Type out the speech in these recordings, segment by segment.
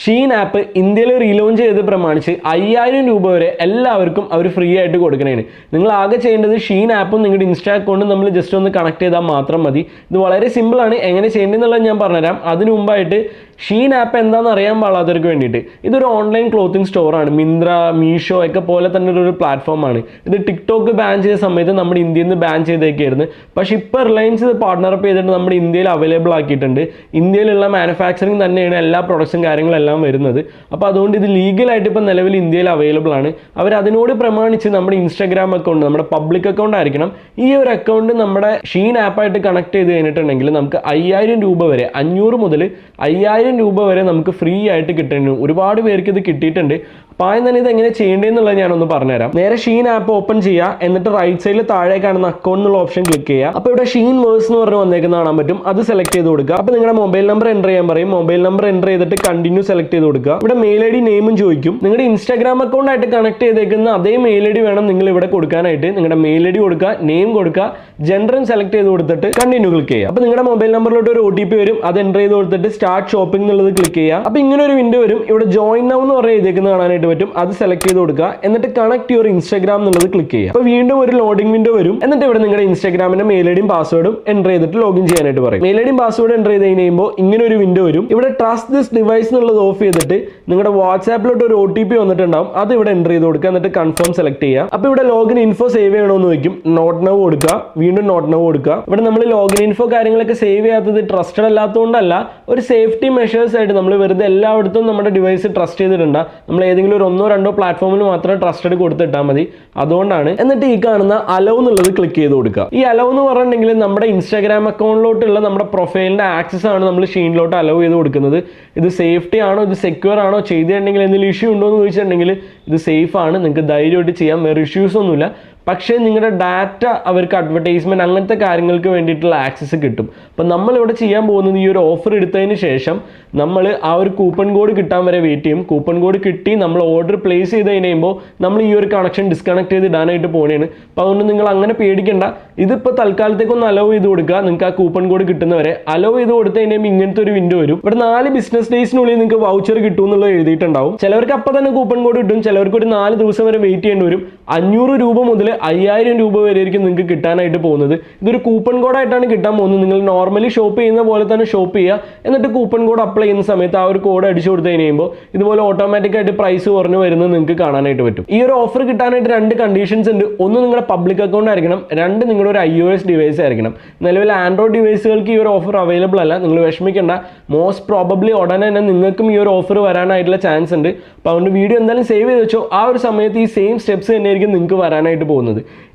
Sheen app ഇന്ത്യയിൽ relaunch ചെയ്ത് പ്രമാണിച്ച് 5000 രൂപ വരെ എല്ലാവർക്കും അവർ ഫ്രീ ആയിട്ട് കൊടുക്കണേന്. നിങ്ങൾ ആകെ ചെയ്യേണ്ടത് ഷീൻ ആപ്പും നിങ്ങളുടെ ഇൻസ്റ്റാ അക്കൗണ്ടും നമ്മൾ ജസ്റ്റ് ഒന്ന് കണക്ട് ചെയ്താൽ മാത്രം മതി. ഇത് വളരെ സിമ്പിളാണ്. എങ്ങനെ ചെയ്യേണ്ടതെന്നുള്ളത് ഞാൻ പറഞ്ഞുതരാം. അതിനു മുമ്പായിട്ട് ഷീൻ ആപ്പ് എന്താണെന്ന് അറിയാൻ പാടാത്തവർക്ക് വേണ്ടിയിട്ട് ഇതൊരു ഓൺലൈൻ ക്ലോത്തിങ് സ്റ്റോറാണ്. മിന്ത്ര, മീഷോ ഒക്കെ പോലെ തന്നെ ഒരു പ്ലാറ്റ്ഫോമാണ്. ഇത് ടിക്ടോക്ക് ബാൻ ചെയ്ത സമയത്ത് നമ്മുടെ ഇന്ത്യയിൽ നിന്ന് ബാൻ ചെയ്തേക്കായിരുന്നു. പക്ഷേ ഇപ്പോൾ റിലയൻസ് ഇത് പാർട്ണറപ്പ് ചെയ്തിട്ട് നമ്മുടെ ഇന്ത്യയിൽ അവൈലബിൾ ആക്കിയിട്ടുണ്ട്. ഇന്ത്യയിലുള്ള മാനുഫാക്ചറിങ് തന്നെയാണ് എല്ലാ പ്രൊഡക്ട്സും കാര്യങ്ങളെല്ലാം വരുന്നത്. അപ്പോൾ അതുകൊണ്ട് ഇത് ലീഗലായിട്ട് ഇപ്പോൾ നിലവിൽ ഇന്ത്യയിൽ അവൈലബിൾ ആണ്. അവർ അതിനോട് പ്രമാണിച്ച് നമ്മുടെ ഇൻസ്റ്റാഗ്രാം അക്കൗണ്ട്, നമ്മുടെ പബ്ലിക് അക്കൗണ്ട് ആയിരിക്കണം, ഈ ഒരു അക്കൗണ്ട് നമ്മുടെ ഷീൻ ആപ്പായിട്ട് കണക്ട് ചെയ്ത് കഴിഞ്ഞിട്ടുണ്ടെങ്കിൽ നമുക്ക് 5000 രൂപ വരെ, 500 മുതൽ 5000 രൂപ വരെ നമുക്ക് ഫ്രീ ആയിട്ട് കിട്ടുന്നു. ഒരുപാട് പേർക്ക് ഇത് കിട്ടിയിട്ടുണ്ട്. അപ്പോൾ ആദ്യം തന്നെ ഇത് എങ്ങനെ ചെയ്യേണ്ടതെന്നുള്ളത് ഞാനൊന്ന് പറഞ്ഞുതരാം. നേരെ ഷീൻ ആപ്പ് ഓപ്പൺ ചെയ്യുക. എന്നിട്ട് റൈറ്റ് സൈഡിൽ താഴെ കാണുന്ന അക്കൗണ്ട് എന്നുള്ള ഓപ്ഷൻ ക്ലിക്ക് ചെയ്യുക. അപ്പോൾ ഇവിടെ ഷീൻ വേഴ്സ് എന്ന് പറഞ്ഞ് വന്നേക്കുന്ന കാണാൻ പറ്റും. അത് സെലക്ട് ചെയ്ത് കൊടുക്കുക. അപ്പോൾ നിങ്ങളുടെ മൊബൈൽ നമ്പർ എൻ്റർ ചെയ്യാൻ പറയും. മൊബൈൽ നമ്പർ എൻ്റർ ചെയ്തിട്ട് കണ്ടിന്യൂ സെലക്ട് ചെയ്ത് കൊടുക്കുക. ഇവിടെ മെയിൽ ഐ ഡി നെയിമും ചോദിക്കും. നിങ്ങളുടെ ഇൻസ്റ്റാഗ്രാം അക്കൗണ്ട് ആയിട്ട് കണക്ട് ചെയ്തേക്കുന്ന അതേ മെയിൽ ഐ ഡി വേണം നിങ്ങൾ ഇവിടെ കൊടുക്കാനായിട്ട്. നിങ്ങളുടെ മെയിൽ ഐ ഡി കൊടുക്കുക, നെയിം കൊടുക്കുക, ജെൻഡറും സെലക്ട് ചെയ്ത് കൊടുത്തിട്ട് കണ്ടിന്യൂ ക്ലിക്ക് ചെയ്യുക. അപ്പോൾ നിങ്ങളുടെ മൊബൈൽ നമ്പറിലോട്ട് ഒരു OTP വരും. അത് എൻ്റർ ചെയ്ത് കൊടുത്തിട്ട് സ്റ്റാർട്ട് ഷോപ്പിംഗ് എന്നുള്ളത് ക്ലിക്ക് ചെയ്യുക. അപ്പോൾ ഇങ്ങനെ ഒരു വിൻഡോ വരും. ഇവിടെ ജോയിൻ നൗ എന്ന് പറഞ്ഞ് എഴുതിയേക്കുന്നത് കാണാനായിട്ട് പറ്റും. അത് സെലക്ട് ചെയ്ത് കൊടുക്കുക. എന്നിട്ട് കണക്ട് യുവർ ഇൻസ്റ്റാഗ്രാം എന്നുള്ളത് ക്ലിക്ക് ചെയ്യുക. അപ്പോൾ വീണ്ടും ഒരു ലോഡിംഗ് വിൻഡോ വരും. എന്നിട്ട് ഇവിടെ നിങ്ങളുടെ ഇൻസ്റ്റാഗ്രാമിന്റെ മെയിൽ ഐ ഡിയും പാസ്വേഡും എൻ്റർ ചെയ്തിട്ട് ലോഗിൻ ചെയ്യാനായിട്ട് പറയും. മെയിൽ ഐ ഡിയും പാസ്വേഡ് എൻ്റർ ചെയ്ത് കഴിയുമ്പോൾ ഇങ്ങനെ ഒരു വിൻഡോ വരും. ഇവിടെ ട്രസ്റ്റ് ദിസ് ഡിവൈസ് എന്നുള്ളത് ഓഫ് ചെയ്തിട്ട് നിങ്ങളുടെ വാട്സാപ്പിലോട്ട് ഒരു OTP വന്നിട്ടുണ്ടാവും. അത് ഇവിടെ എൻ്റർ ചെയ്ത് കൊടുക്കുക. എന്നിട്ട് കൺഫേം സെലക്ട് ചെയ്യുക. അപ്പോൾ ഇവിടെ ലോഗിൻ ഇൻഫോ സേവ് ചെയ്യണമെന്ന് ചോദിക്കും. നോട്ട് നൗ കൊടുക്കുക. വീണ്ടും നോട്ട് നൗ കൊടുക്കുക. ഇവിടെ നമ്മൾ ലോഗിൻ ഇൻഫോ കാര്യങ്ങളൊക്കെ സേവ് ചെയ്യാത്തത് ട്രസ്റ്റഡ് അല്ലാത്തതുകൊണ്ടല്ല, ഒരു സേഫ്റ്റി മെഷേഴ്സ് ആയിട്ട് നമ്മൾ വെറുതെ എല്ലായിടത്തും നമ്മുടെ ഡിവൈസ് ട്രസ്റ്റ് ചെയ്തിട്ടുണ്ട്. നമ്മൾ ഏതെങ്കിലും ഒരു 1-2 പ്ലാറ്റ്ഫോമിൽ മാത്രം ട്രസ്റ്റഡ് കൊടുത്തിട്ടാൽ മതി. അതുകൊണ്ടാണ്. എന്നിട്ട് ഈ കാണുന്ന അലോ എന്നുള്ളത് ക്ലിക്ക് ചെയ്ത് കൊടുക്കുക. ഈ അലോ എന്ന് പറഞ്ഞിട്ടുണ്ടെങ്കിൽ നമ്മുടെ ഇൻസ്റ്റാഗ്രാം അക്കൗണ്ടിലോട്ടുള്ള നമ്മുടെ പ്രൊഫൈലിന്റെ ആക്സസ് ആണ് നമ്മൾ ഷീനിലോട്ട് അലോ ചെയ്ത് കൊടുക്കുന്നത്. ഇത് സേഫ്റ്റി ആണോ, ഇത് സെക്യൂർ ആണോ, ചെയ്തിട്ടുണ്ടെങ്കിൽ എന്തെങ്കിലും ഇഷ്യൂ ഉണ്ടോ എന്ന് ചോദിച്ചിട്ടുണ്ടെങ്കിൽ ഇത് സേഫ് ആണ്. നിങ്ങൾക്ക് ധൈര്യമായിട്ട് ചെയ്യാം. വേറെ ഇഷ്യൂസ് ഒന്നുമില്ല. പക്ഷേ നിങ്ങളുടെ ഡാറ്റ അവർക്ക് അഡ്വർടൈസ്മെൻറ്റ് അങ്ങനത്തെ കാര്യങ്ങൾക്ക് വേണ്ടിയിട്ടുള്ള ആക്സസ് കിട്ടും. അപ്പം നമ്മളിവിടെ ചെയ്യാൻ പോകുന്നത് ഈ ഒരു ഓഫർ എടുത്തതിന് ശേഷം നമ്മൾ ആ ഒരു കൂപ്പൺ കോഡ് കിട്ടാൻ വരെ വെയിറ്റ് ചെയ്യും. കൂപ്പൺ കോഡ് കിട്ടി നമ്മൾ ഓർഡർ പ്ലേസ് ചെയ്ത് കഴിയുമ്പോൾ നമ്മൾ ഈ ഒരു കണക്ഷൻ ഡിസ്കണക്ട് ചെയ്ത് ഇടാനായിട്ട് പോവുകയാണ്. അപ്പോൾ അതുകൊണ്ട് നിങ്ങൾ അങ്ങനെ പേടിക്കേണ്ട. ഇതിപ്പോൾ തൽക്കാലത്തേക്കൊന്ന് അലോ ചെയ്ത് കൊടുക്കുക. നിങ്ങൾക്ക് ആ കൂപ്പൺ കോഡ് കിട്ടുന്നവരെ അലോ ചെയ്ത് കൊടുത്തു കഴിയുമ്പോൾ ഇങ്ങനത്തെ ഒരു വിൻഡോ വരും. ഇവിടെ 4 ബിസിനസ് ഡേയ്സിനുള്ളിൽ നിങ്ങൾക്ക് വൗച്ചർ കിട്ടും എന്നുള്ളത് എഴുതിയിട്ടുണ്ടാവും. ചിലവർക്ക് അപ്പോൾ തന്നെ കൂപ്പൺ കോഡ് കിട്ടും. ചിലവർക്ക് ഒരു 4 ദിവസം വരെ വെയിറ്റ് ചെയ്യേണ്ടി വരും. 500 രൂപ മുതൽ 5000 രൂപ വരെ ആയിരിക്കും നിങ്ങൾക്ക് കിട്ടാനായിട്ട് പോകുന്നത്. ഇതൊരു കൂപ്പൺ കോഡായിട്ടാണ് കിട്ടാൻ പോകുന്നത്. നിങ്ങൾ നോർമലി ഷോപ്പ് ചെയ്യുന്ന പോലെ തന്നെ ഷോപ്പ് ചെയ്യുക. എന്നിട്ട് കൂപ്പൺ കോഡ് അപ്ലൈ ചെയ്യുന്ന സമയത്ത് ആ ഒരു കോഡ് അടിച്ചു കൊടുത്തു കഴിയുമ്പോൾ ഇതുപോലെ ഓട്ടോമാറ്റിക്കായിട്ട് പ്രൈസ് കുറഞ്ഞു വരുന്നത് നിങ്ങൾക്ക് കാണാനായിട്ട് പറ്റും. ഈ ഒരു ഓഫർ കിട്ടാനായിട്ട് 2 കണ്ടീഷൻസ് ഉണ്ട്. ഒന്ന് നിങ്ങളുടെ പബ്ലിക് അക്കൗണ്ട് ആയിരിക്കണം. 2 നിങ്ങളുടെ ഒരു iOS ഡിവൈസ് ആയിരിക്കണം. നിലവിൽ ആൻഡ്രോയിഡ് ഡിവൈസുകൾക്ക് ഈ ഒരു ഓഫർ അവൈലബിൾ അല്ല. നിങ്ങൾ വിഷമിക്കേണ്ട. മോസ്റ്റ് പ്രോബബ്ലി ഉടനെ തന്നെ നിങ്ങൾക്കും ഈ ഒരു ഓഫർ വരാനായിട്ടുള്ള ചാൻസ് ഉണ്ട്. അപ്പോൾ അതുകൊണ്ട് വീഡിയോ എന്തായാലും സേവ് ചെയ്ത് വെച്ചോ. ആ ഒരു സമയത്ത് ഈ സെയിം സ്റ്റെപ്സ് തന്നെയായിരിക്കും നിങ്ങൾക്ക് വരാനായിട്ട് പോകുന്നത്.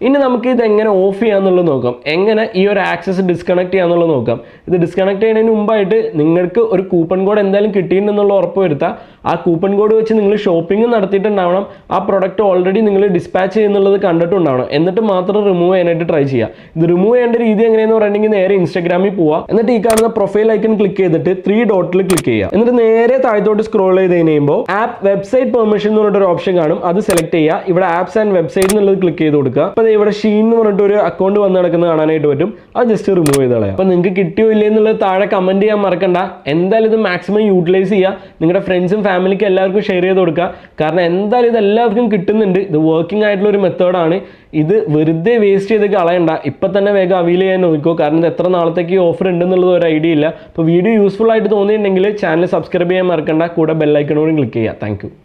ഇനി നമുക്ക് ഇത് എങ്ങനെ ഓഫ് ചെയ്യാന്നുള്ളത് നോക്കാം. എങ്ങനെ ഈ ഒരു ആക്സസ് ഡിസ്കണക്ട് ചെയ്യാന്നുള്ളത് നോക്കാം. ഇത് ഡിസ്കണക്ട് ചെയ്യുന്നതിന് മുമ്പായിട്ട് നിങ്ങൾക്ക് ഒരു കൂപ്പൺ കോഡ് എന്തായാലും കിട്ടിയിട്ടുണ്ടെന്നുള്ള ഉറപ്പ് വരുത്തുക. ആ കൂപ്പൺ കോഡ് വെച്ച് നിങ്ങൾ ഷോപ്പിംഗ് നടത്തിയിട്ടുണ്ടാവണം. ആ പ്രൊഡക്റ്റ് ഓൾറെഡി നിങ്ങൾ ഡിസ്പാച്ച് ചെയ്യുന്നുള്ളത് കണ്ടിട്ടുണ്ടാവണം. എന്നിട്ട് മാത്രം റിമൂവ് ചെയ്യാനായിട്ട് ട്രൈ ചെയ്യുക. ഇത് റിമൂവ് ചെയ്യേണ്ട രീതി എങ്ങനെയെന്ന് പറയുകയാണെങ്കിൽ നേരെ ഇൻസ്റ്റാഗ്രാമിൽ പോവുക. എന്നിട്ട് ഈ കാണുന്ന പ്രൊഫൈൽ ഐക്കൺ ക്ലിക്ക് ചെയ്തിട്ട് 3 ഡോട്ടിൽ ക്ലിക്ക് ചെയ്യുക. എന്നിട്ട് നേരെ താഴത്തോട്ട് സ്ക്രോൾ ചെയ്ത് കഴിയുമ്പോൾ ആപ്പ് വെബ്സൈറ്റ് പെർമിഷൻ എന്ന് പറഞ്ഞിട്ട് ഒരു ഓപ്ഷൻ കാണും. അത് സെലക്ട് ചെയ്യുക. ഇവിടെ ആപ്സ് ആൻഡ് വെബ്സൈറ്റ് എന്നുള്ളത് ക്ലിക്ക് ചെയ്ത് കൊടുക്കുക. അപ്പോൾ ഇവിടെ ഷീൻ എന്ന് പറഞ്ഞിട്ട് ഒരു അക്കൗണ്ട് വന്ന് നടക്കുന്നത് കാണാനായിട്ട് പറ്റും. അത് ജസ്റ്റ് റിമൂവ് ചെയ്ത് കളയാം. അപ്പോൾ നിങ്ങൾക്ക് കിട്ടിയോ ഇല്ലേ എന്നുള്ളത് താഴെ കമന്റ് ചെയ്യാൻ മറക്കണ്ട. എന്തായാലും ഇത് മാക്സിമം യൂട്ടിലൈസ് ചെയ്യുക. നിങ്ങളുടെ ഫ്രണ്ട്സും ഫാമിലിക്ക് എല്ലാവർക്കും ഷെയർ ചെയ്ത് കൊടുക്കുക. കാരണം എന്തായാലും ഇത് എല്ലാവർക്കും കിട്ടുന്നുണ്ട്. ഇത് വർക്കിംഗ് ആയിട്ടുള്ള ഒരു മെത്തേഡാണ്. ഇത് വെറുതെ വേസ്റ്റ് ചെയ്ത് കളയണ്ട. ഇപ്പം തന്നെ വേഗം അവൈൽ ചെയ്യാൻ നോക്കിക്കോ. കാരണം ഇത് എത്ര നാളത്തേക്ക് ഈ ഓഫർ ഉണ്ടെന്നുള്ളത് ഒരു ഐഡിയ ഇല്ല. അപ്പോൾ വീഡിയോ യൂസ്ഫുൾ ആയിട്ട് തോന്നിയിട്ടുണ്ടെങ്കിൽ ചാനൽ സബ്സ്ക്രൈബ് ചെയ്യാൻ മറക്കണ്ട. കൂടെ ബെൽ ഐക്കണോടും ക്ലിക്ക് ചെയ്യുക. Thank you.